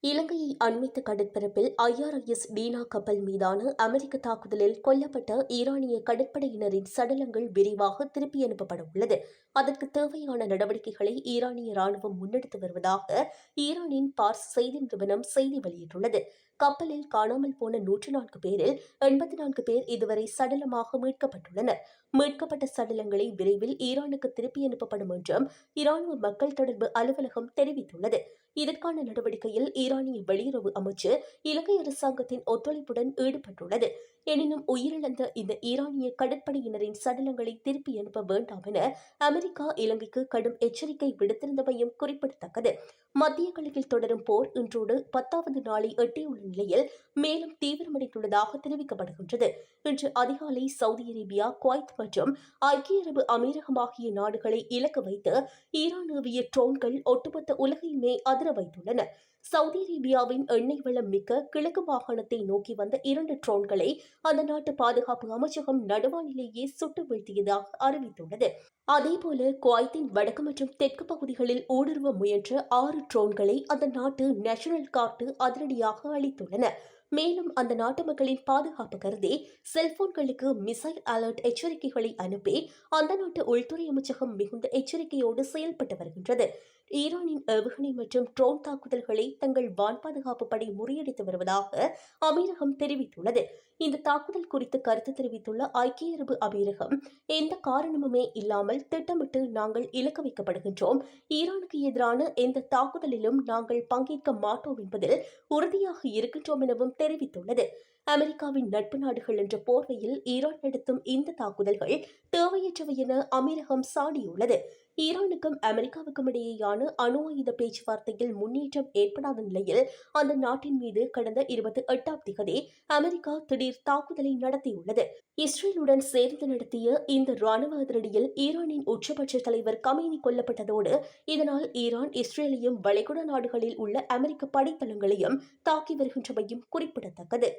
இலங்கையை அண்மித்த கடற்பரப்பில் IRIS டீனா கப்பல் மீதான அமெரிக்க தாக்குதலில் கொல்லப்பட்ட ஈரானிய கடற்படையினரின் சடலங்கள் விரைவாக திருப்பி அனுப்பப்பட உள்ளது. அதற்கு தேவையான நடவடிக்கைகளை ஈரானிய ராணுவம் முன்னெடுத்து வருவதாக ஈரானின் பார்ஸ் செய்தி நிறுவனம் செய்தி வெளியிட்டுள்ளது. கப்பலில் காணாமல் போன 104 பேரில் 84 பேர் இதுவரை சடலமாக மீட்கப்பட்டுள்ளனர். மீட்கப்பட்ட சடலங்களை விரைவில் ஈரானுக்கு திருப்பி அனுப்பப்படும் என்றும் இராணுவ மக்கள் தொடர்பு அலுவலகம் தெரிவித்துள்ளது. இதற்கான நடவடிக்கையில் ஈரானிய வெளியுறவு அமைச்சு இலங்கை அரசாங்கத்தின் ஒத்துழைப்புடன் ஈடுபட்டுள்ளது. எனினும் உயிரிழந்த இந்த ஈரானிய கடற்படையினரின் சடலங்களை திருப்பி அனுப்ப வேண்டாம் என அமெரிக்கா இலங்கைக்கு கடும் எச்சரிக்கை விடுத்திருந்தமையும் குறிப்பிடத்தக்கது. மத்திய கிழக்கில் தொடரும் போர் இன்றோடு 10வது நாளை எட்டியுள்ள நிலையில் மேலும் தீவிரமடைந்துள்ளதாக தெரிவிக்கப்படுகின்றது. இன்று அதிகாலை சவுதி அரேபியா, குவைத் மற்றும் ஐக்கிய அரபு அமீரகம் ஆகிய நாடுகளை இலக்கு வைத்து ஈரான் ஏவிய ட்ரோன்கள் ஒட்டுமொத்த உலகையுமே அதிர வைத்துள்ளன. சவுதி அரேபியாவின் எண்ணெய் வளம் மிக்க கிழக்கு மாகாணத்தை நோக்கி வந்த 2 ட்ரோன்களை அந்த நாட்டு பாதுகாப்பு அமைச்சகம் நடுவானிலேயே சுட்டு வீழ்த்தியதாக அறிவித்துள்ளது. அதேபோல குவைத்தின் வடக்கு மற்றும் தெற்கு பகுதிகளில் ஊடுருவ முயன்ற 6 ட்ரோன்களை அந்த நாட்டு நேஷனல் கார்டு அதிரடியாக அளித்துள்ளன. மேலும் அந்த நாட்டு மக்களின் பாதுகாப்பு கருதி செல்போன்களுக்கு மிசைல் அலர்ட் எச்சரிக்கைகளை அனுப்பி அந்த நாட்டு உள்துறை அமைச்சகம் மிகுந்த எச்சரிக்கையோடு செயல்பட்டு வருகின்றது. ஈரானின் ஏவுகணை மற்றும் ட்ரோன் தாக்குதல்களை தங்கள் வான் பாதுகாப்பு படை முறியடித்து வருவதாக அமீரகம் தெரிவித்துள்ளது. இந்த தாக்குதல் குறித்து கருத்து தெரிவித்துள்ள ஐக்கிய அரபு அமீரகம், எந்த காரணமுமே இல்லாமல் திட்டமிட்டு நாங்கள் இலக்கு வைக்கப்படுகின்றோம். ஈரானுக்கு எதிரான எந்த தாக்குதலிலும் நாங்கள் பங்கேற்க மாட்டோம் என்பதில் உறுதியாக இருக்கின்றோம் எனவும் தெரிவித்துள்ளது. அமெரிக்காவின் நட்பு நாடுகள் என்ற போர்வையில் ஈரான் நடத்தும் இந்த தாக்குதல்கள் தேவையற்றவை என அமீரகம் சாடியுள்ளது. ஈரானுக்கும் அமெரிக்காவுக்கும் இடையேயான அணு ஆயுத பேச்சுவார்த்தையில் முன்னேற்றம் ஏற்படாத நிலையில் அந்த நாட்டின் மீது கடந்த 28ஆம் தேதி அமெரிக்கா திடீர் தாக்குதலை நடத்தியுள்ளது. இஸ்ரேலுடன் சேர்ந்து நடத்திய இந்த ராணுவ அதிரடியில் ஈரானின் உச்சபட்ச தலைவர் கமேனி கொல்லப்பட்டதோடு இதனால் ஈரான் இஸ்ரேலையும் வளைகுடா நாடுகளில் உள்ள அமெரிக்க படைத்தளங்களையும் தாக்கி வருகின்றமையும் குறிப்பிடத்தக்கது.